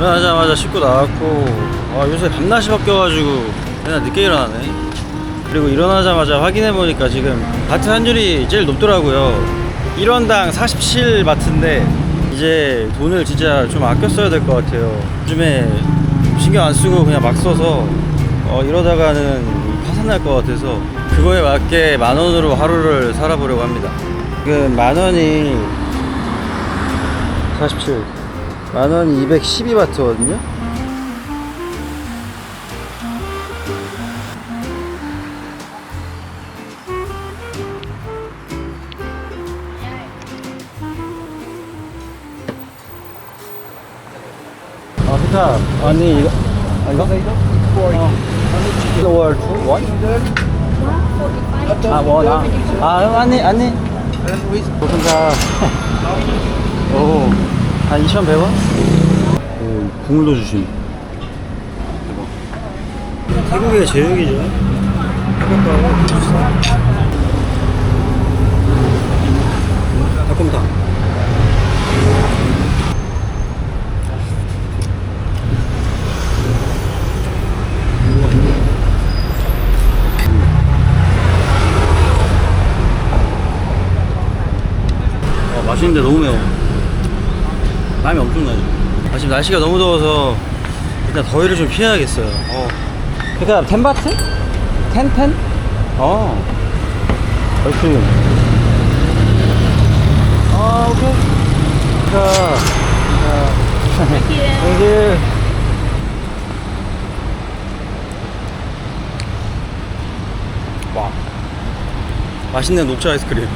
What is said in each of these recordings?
일어나자마자 씻고 나왔고, 요새 밤낮이 바뀌어가지고 맨날 늦게 일어나네. 그리고 일어나자마자 확인해보니까 지금 바트 환율이 제일 높더라고요. 1원당 47바트인데 이제 돈을 진짜 좀 아껴 써야 될 것 같아요. 요즘에 신경 안 쓰고 그냥 막 써서 이러다가는 파산날 것 같아서 그거에 맞게 10,000원으로 하루를 살아보려고 합니다. 지금 10,000원이 47, 10,000원이 212바트거든요. 그니까 아니 이거 lower to one? 원 아니 무슨 다 한 2,100원? 오, 국물도 주시. 태국의 제육이죠. 태국하고 비싸. 닭곰탕. 맛있는데 너무 매워. 땀이 엄청 나죠. 지금 날씨가 너무 더워서 일단 더위를 좀 피해야겠어요. 그니까 10바트? 10? 아이스크림. 오케이. 땡큐. 와, 맛있는 녹차 아이스크림.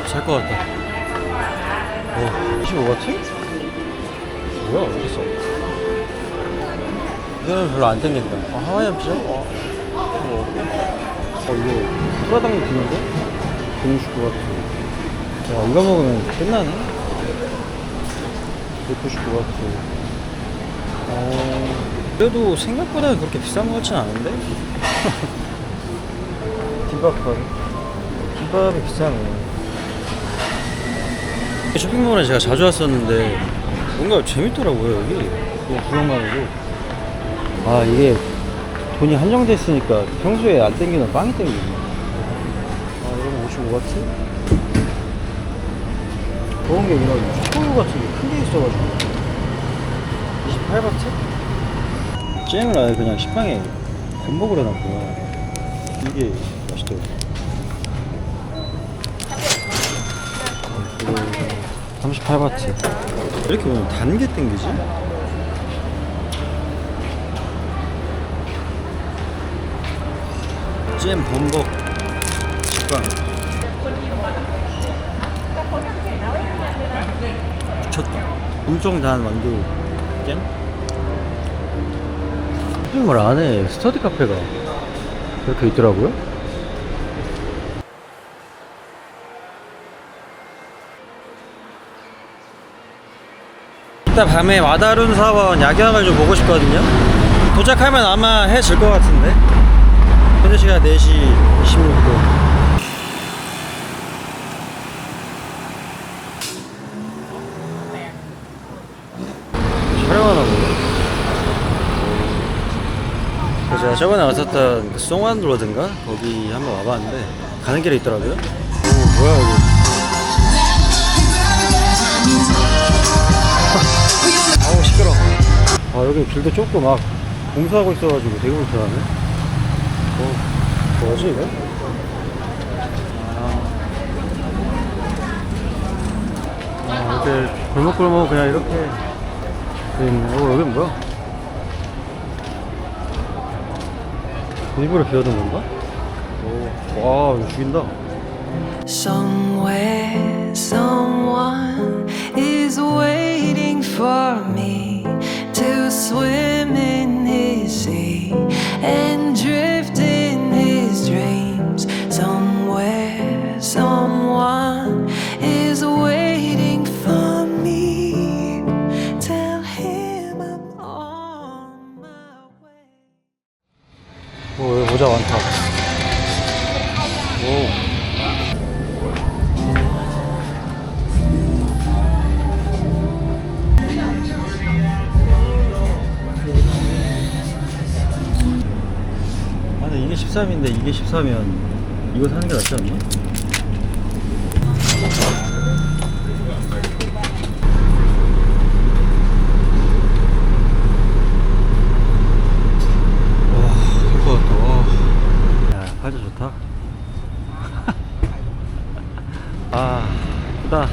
살 것 같다. 25바트? 뭐야, 어디 있어? 이거는 별로 안 땡긴다. 하와이안 피자? 이거 프라당 드는데? 169바트. 이거 먹으면 끝나네? 199바트. 그래도 생각보다는 그렇게 비싼 것 같진 않은데? 김밥이 비싸네. 쇼핑몰에 제가 자주 왔었는데 뭔가 재밌더라고요. 여기 그냥 구경만 해도. 이게 돈이 한정돼 있으니까 평소에 안 땡기는 빵이 땡기네. 이러면 55바트? 그런 게 아니라 초코우유 같은 게 큰 게 있어가지고 28바트? 잼을 아예 그냥 식빵에 건복을 해놨구나. 이게 맛있더라고요. 38바트. 이렇게 보면 단 게 땡기지? 잼 범벅 식빵 미쳤다. 엄청 단 만두 잼? 쇼핑몰 안에 스터디 카페가 이렇게 있더라고요. 이따 밤에 마다룬 사원 야경을 좀 보고 싶거든요. 도착하면 아마 해 질 것 같은데. 현재 시간 4시 26분. 촬영하나 보네. 제가 저번에 왔었던 그 송완 로드인가? 거기 한번 와봤는데 가는 길에 있더라고요. 뭐야 여기. 시끄러. 여기 길도 좁고 막 공사하고 있어가지고 되게 불편하네. 뭐지 이거? 이렇게 골목골목 그냥 이렇게 돼 있네. 여긴 뭐야? 일부러 비워둔 건가? 와, 이거 죽인다. Somewhere, someone is waiting for me to swim in his sea and drift in his dreams. Somewhere, someone is waiting for me. Tell him I'm on my way. 여기 모자 많다. 13인데 이게 14면 이거 사는 게 낫지 않나? 와, 될 것 같다. 와. 야, 팔자 좋다. 아, 크다.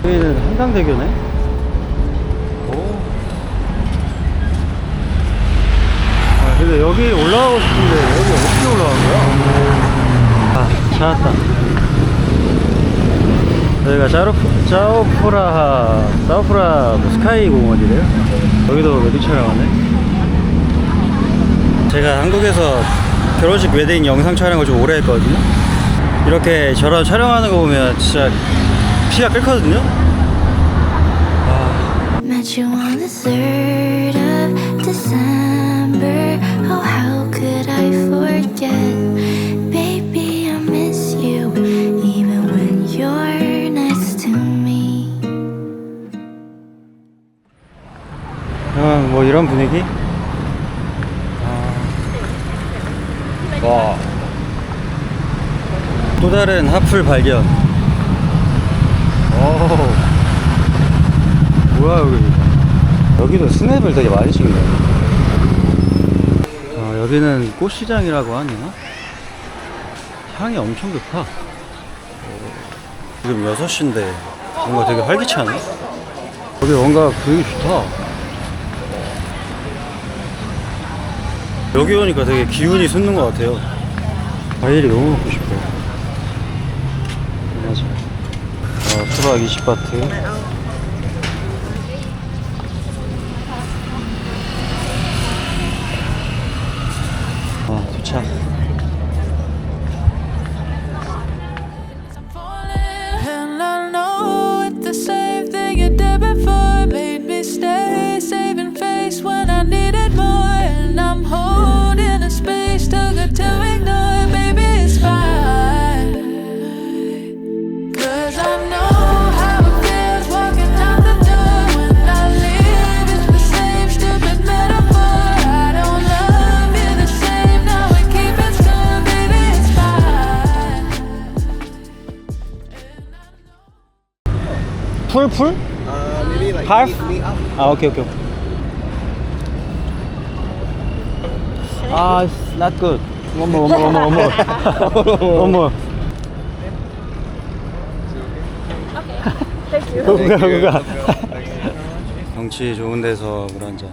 여기는 한강대교네? 오. 아, 근데 여기 올라가고 싶은데, 여기 어떻게 올라간 거야? 아, 찾았다. 여기가 짜오프라 스카이 공원이래요. 여기도 웨딩 촬영하네. 제가 한국에서 결혼식 웨딩 영상 촬영을 좀 오래 했거든요. 이렇게 저런 촬영하는 거 보면 진짜 피가 끓거든요. Met you on the 3rd of December. Oh, how could I forget? Baby, I miss you, even when you're next to me. 뭐 이런 분위기? 와. 또 다른 하플 발견. 오. 뭐야 여기. 여기도 스냅을 되게 많이 찍네. 여기는 꽃시장이라고 하나? 향이 엄청 좋다. 지금 6시인데 뭔가 되게 활기차네. 여기 뭔가 분위기 좋다. 여기 오니까 되게 기운이 솟는 것 같아요. 과일이 너무 먹고 싶어. 맞아. 수박 20바트. 도착. And I know it's the same thing you did before. Made me stay, saving face when I needed more. And I'm holding a space too good to ignore. Baby, it's fine. 'Cause I know how it feels walking out the door. When I leave, it's the same stupid metaphor. I don't love you the same, now we keep it still. Baby, it's fine. 풀? Maybe like Half? me up. 아, 오케이. 아, it's not good. One more. One more. 그가. 경치 좋은 데서 물 한 잔.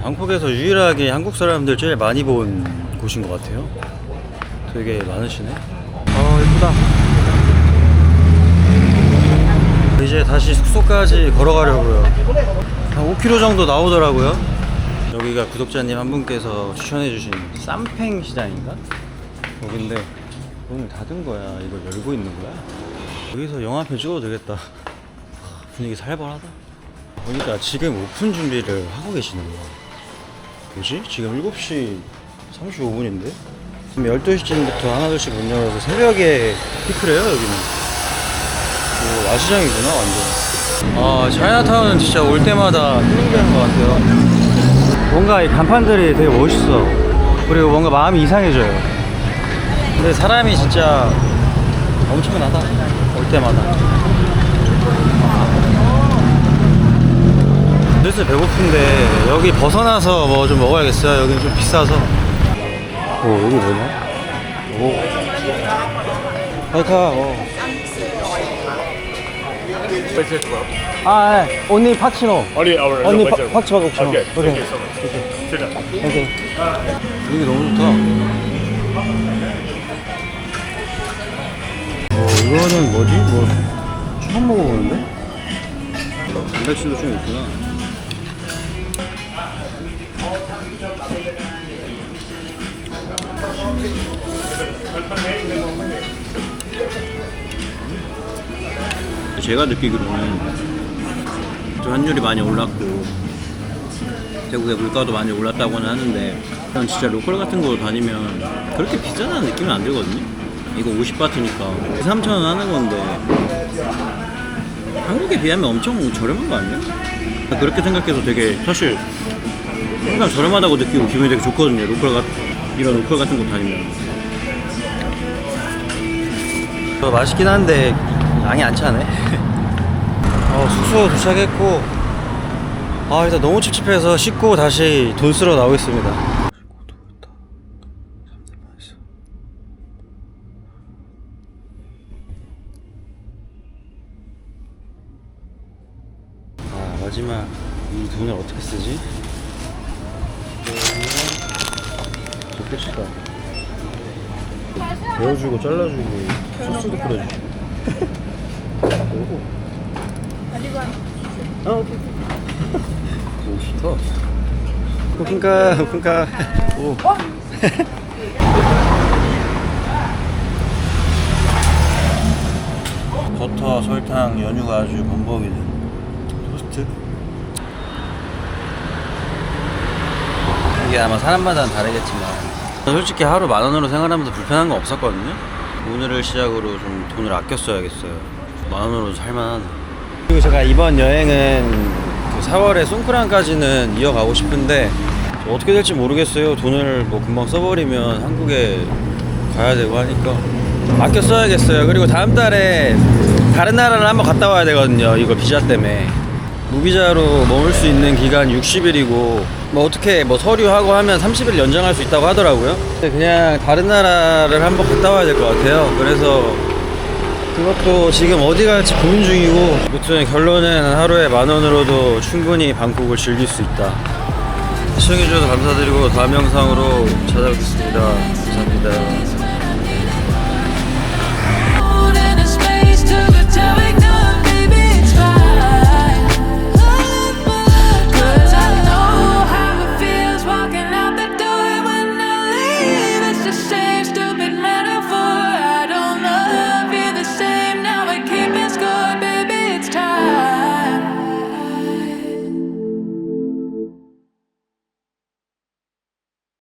방콕에서 유일하게 한국 사람들 제일 많이 본 곳인 것 같아요. 되게 많으시네. 예쁘다. 이제 다시 숙소까지 걸어가려고요. 한 5km 정도 나오더라고요. 여기가 구독자님 한 분께서 추천해주신 쌈팽 시장인가? 여긴데 오늘 닫은 거야. 이걸 열고 있는 거야. 여기서 영화 한 편 찍어도 되겠다. 분위기 살벌하다. 보니까 지금 오픈 준비를 하고 계시는 거야. 뭐지? 지금 7시 35분인데? 지금 12시쯤부터 하나둘씩 문 열어서 새벽에 피크래요, 여기는. 오, 야시장이구나, 완전. 차이나타운은 진짜 올 때마다 힐링되는 것 같아요. 뭔가 이 간판들이 되게 멋있어. 그리고 뭔가 마음이 이상해져요. 근데 사람이 진짜 엄청나다, 올 때마다. 슬슬 배고픈데 여기 벗어나서 뭐 좀 먹어야겠어요. 여기는 좀 비싸서. 여기 뭐냐? 하이카. Special club. 네. 언니 파치노. Only our 언니 local channel. 파치 바꾸시노. Okay. Thank you so much. Sit down. 오케이. 여기 너무 좋다. 이거는 뭐지? 뭐 처음 먹어보는데? 단백질도 좀 있구나. 제가 느끼기로는 좀 환율이 많이 올랐고 태국의 물가도 많이 올랐다고는 하는데 그냥 진짜 로컬 같은 거 다니면 그렇게 비싸다는 느낌은 안 들거든요. 이거 50바트니까 3,000원 하는 건데 한국에 비하면 엄청 저렴한 거 아니야? 그렇게 생각해서 되게 사실 항상 저렴하다고 느끼고 기분이 되게 좋거든요. 이런 로컬 같은 곳 다니면. 맛있긴 한데 양이 안 차네. 숙소 도착했고 일단 너무 찝찝해서 씻고 다시 돈 쓰러 나오겠습니다. 마지막 이 돈을 어떻게 쓰지? 저 끝이다. 베어주고 잘라주고 소스도 뿌려주고. 오호. 오케이. 오, 좋다. 오픈카. 오. 버터, 설탕, 연유가 아주 범벅이네. 토스트? 이게 아마 사람마다는 다르겠지만 솔직히 하루 10,000원으로 생활하면서 불편한 거 없었거든요. 오늘을 시작으로 좀 돈을 아껴 써야겠어요. 10,000원으로 살만하네. 그리고 제가 이번 여행은 4월에 송크란까지는 이어가고 싶은데 어떻게 될지 모르겠어요. 돈을 뭐 금방 써버리면 한국에 가야 되고 하니까 아껴 써야겠어요. 그리고 다음 달에 다른 나라를 한번 갔다 와야 되거든요. 이거 비자 때문에. 무비자로 머물 수 있는 기간 60일이고 뭐 어떻게 뭐 서류하고 하면 30일 연장할 수 있다고 하더라고요. 근데 그냥 다른 나라를 한번 갔다 와야 될 것 같아요. 그래서 그것도 지금 어디 갈지 고민 중이고, 아무튼 결론은 하루에 10,000원으로도 충분히 방콕을 즐길 수 있다. 시청해주셔서 감사드리고 다음 영상으로 찾아뵙겠습니다. 감사합니다.